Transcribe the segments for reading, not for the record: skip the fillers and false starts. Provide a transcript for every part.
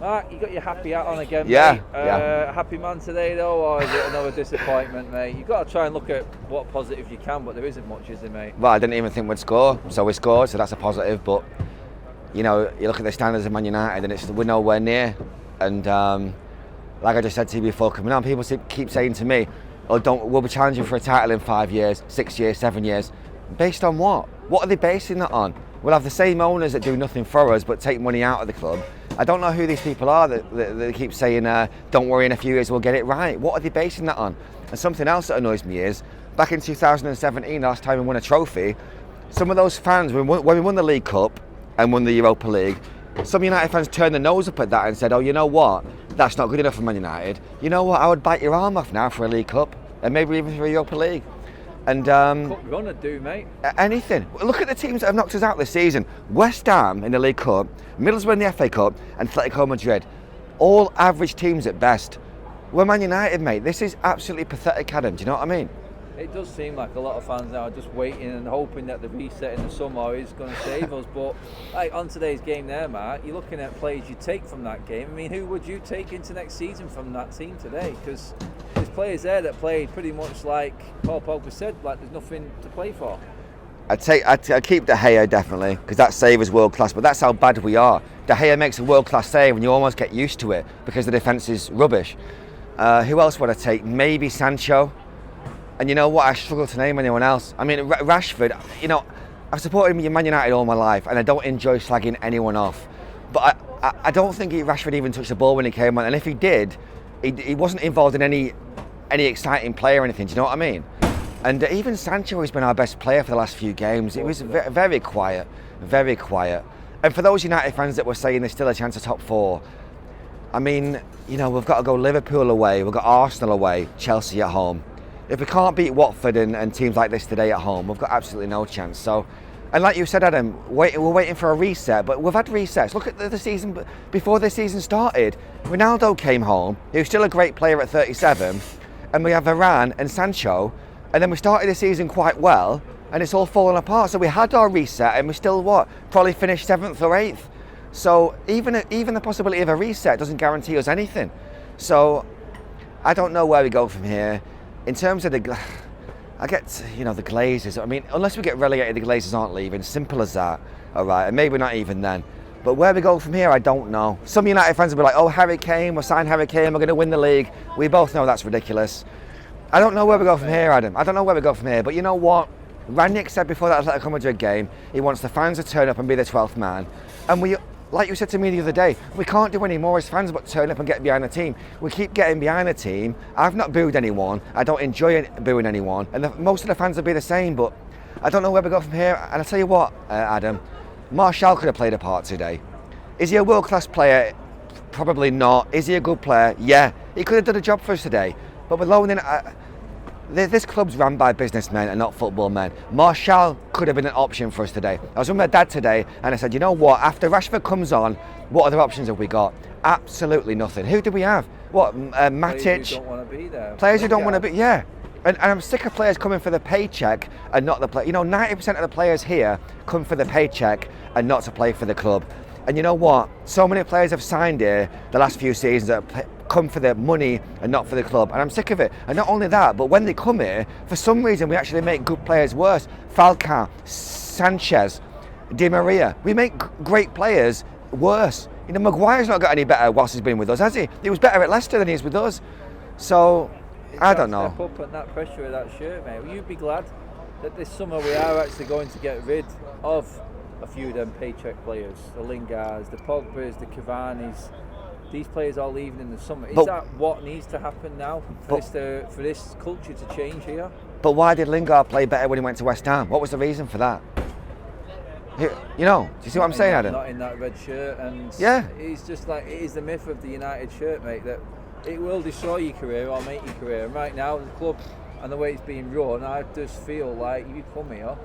Mark, you got your happy hat on again, Yeah, mate. yeah. Happy man today, though, or is it another disappointment, mate? You've got to try and look at what positive you can, but there isn't much, is there, mate? Well, I didn't even think we'd score, so we scored, so that's a positive. But you know, you look at the standards of Man United, and we're nowhere near. And like I just said to you before coming on, people keep saying to me, "Oh, we'll be challenging for a title in 5 years, 6 years, 7 years." Based on what? What are they basing that on? We'll have the same owners that do nothing for us but take money out of the club. I don't know who these people are that keep saying, don't worry, in a few years we'll get it right. What are they basing that on? And something else that annoys me is, back in 2017, last time we won a trophy, some of those fans, when we won the League Cup and won the Europa League, some United fans turned their nose up at that and said, oh, you know what, that's not good enough for Man United. You know what, I would bite your arm off now for a League Cup, and maybe even for a Europa League. And What we're gonna do, mate? Anything. Look at the teams that have knocked us out this season. West Ham in the League Cup, Middlesbrough in the FA Cup, and Atletico Madrid. All average teams at best. We're Man United, mate. This is absolutely pathetic, Adam. Do you know what I mean? It does seem like a lot of fans now are just waiting and hoping that the reset in the summer is going to save us. But like on today's game there, Mark, you're looking at players you take from that game. I mean, who would you take into next season from that team today? Because there's players there that played pretty much like Paul Pogba said, like there's nothing to play for. I'd keep De Gea definitely, because that save is world class, but that's how bad we are. De Gea makes a world class save and you almost get used to it because the defence is rubbish. Who else would I take? Maybe Sancho. And you know what, I struggle to name anyone else. I mean, Rashford, you know, I've supported Man United all my life and I don't enjoy slagging anyone off. But I don't think Rashford even touched the ball when he came on. And if he did, he wasn't involved in any exciting play or anything, do you know what I mean? And even Sancho has been our best player for the last few games. It was very quiet, very quiet. And for those United fans that were saying there's still a chance of top four, I mean, you know, we've got to go Liverpool away, we've got Arsenal away, Chelsea at home. If we can't beat Watford and teams like this today at home, we've got absolutely no chance. So, and like you said, Adam, we're waiting for a reset, but we've had resets. Look at the season before the season started. Ronaldo came home. He was still a great player at 37, and we have Varane and Sancho, and then we started the season quite well, and it's all fallen apart. So we had our reset, and we still probably finished 7th or 8th. So even the possibility of a reset doesn't guarantee us anything. So I don't know where we go from here. In terms of the Glazers, I mean, unless we get relegated, the Glazers aren't leaving. Simple as that, all right? And maybe not even then. But where we go from here, I don't know. Some United fans will be like, oh, Harry Kane, we'll sign Harry Kane, we're going to win the league. We both know that's ridiculous. I don't know where we go from here, Adam. I don't know where we go from here. But you know what? Rangnick said before that Atletico Madrid game, he wants the fans to turn up and be the 12th man. And like you said to me the other day, we can't do any more as fans but turn up and get behind the team. We keep getting behind the team. I've not booed anyone. I don't enjoy booing anyone. And most of the fans will be the same, but I don't know where we go from here. And I'll tell you what, Adam, Martial could have played a part today. Is he a world-class player? Probably not. Is he a good player? Yeah. He could have done a job for us today. But we're loaning... This club's run by businessmen and not football men. Martial could have been an option for us today. I was with my dad today and I said, you know what, after Rashford comes on, what other options have we got? Absolutely nothing. Who do we have? What, Matic? Players who don't want to be there. Players who don't want to be, yeah. And I'm sick of players coming for the paycheck and not the play. You know, 90% of the players here come for the paycheck and not to play for the club. And you know what? So many players have signed here the last few seasons that have come for the money and not for the club. And I'm sick of it. And not only that, but when they come here, for some reason we actually make good players worse. Falcao, Sanchez, Di Maria. We make great players worse. You know, Maguire's not got any better whilst he's been with us, has he? He was better at Leicester than he is with us. So, I don't know. Step up and that pressure of that shirt, mate. Will you be glad that this summer we are actually going to get rid of a few of them paycheck players, the Lingards, the Pogbas, the Cavani's, these players all leaving in the summer. Is that what needs to happen now for this culture to change here? But why did Lingard play better when he went to West Ham? What was the reason for that? You know, do you see what I'm saying, Adam? Not in that red shirt, and yeah, it's just like, it is the myth of the United shirt, mate, that it will destroy your career or make your career. And right now, the club and the way it's being run, I just feel like if you come here,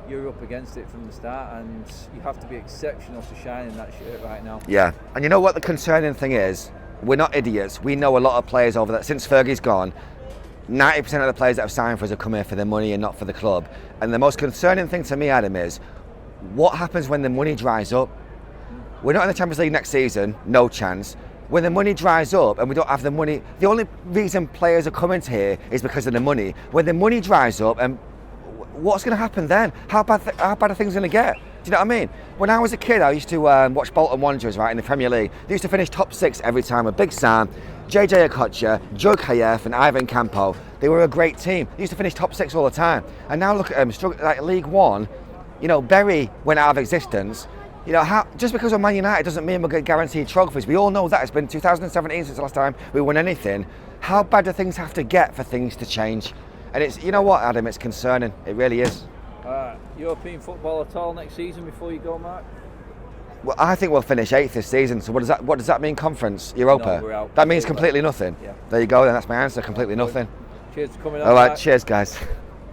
you're up against it from the start, and you have to be exceptional to shine in that shirt right now. Yeah, and you know what the concerning thing is? We're not idiots. We know a lot of players over that. Since Fergie's gone, 90% of the players that have signed for us have come here for the money and not for the club. And the most concerning thing to me, Adam, is what happens when the money dries up? We're not in the Champions League next season, no chance. When the money dries up and we don't have the money, the only reason players are coming to here is because of the money. When the money dries up, and what's going to happen then? How bad are things going to get? Do you know what I mean? When I was a kid, I used to watch Bolton Wanderers, right, in the Premier League. They used to finish top 6 every time with Big Sam, JJ Okocha, Joe Kayev and Ivan Campo. They were a great team. They used to finish top 6 all the time. And now look at them, like League One. You know, Bury went out of existence. You know, just because we're Man United doesn't mean we're going to guarantee trophies. We all know that. It's been 2017 since the last time we won anything. How bad do things have to get for things to change? And it's, you know what, Adam, it's concerning. It really is. European football at all next season before you go, Mark? Well, I think we'll finish 8th this season. So what does that mean? Conference, Europa? No, we're out. That means completely nothing. Yeah. There you go. Then that's my answer. Completely nothing. Cheers for coming on. All right. Mark. Cheers, guys.